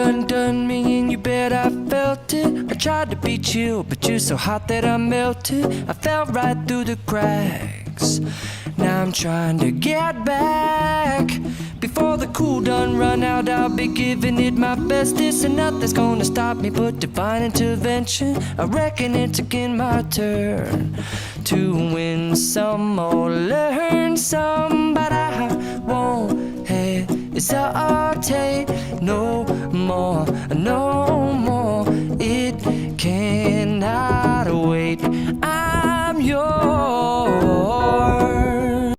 undone me and you bet I felt it. I tried to be chill, but you're so hot that I melted. I fell right through the cracks. Now I'm trying to get back. Before the cool done run out, I'll be giving it my bestest, and nothing's gonna stop me but divine intervention. I reckon it's again my turn to win some or learn some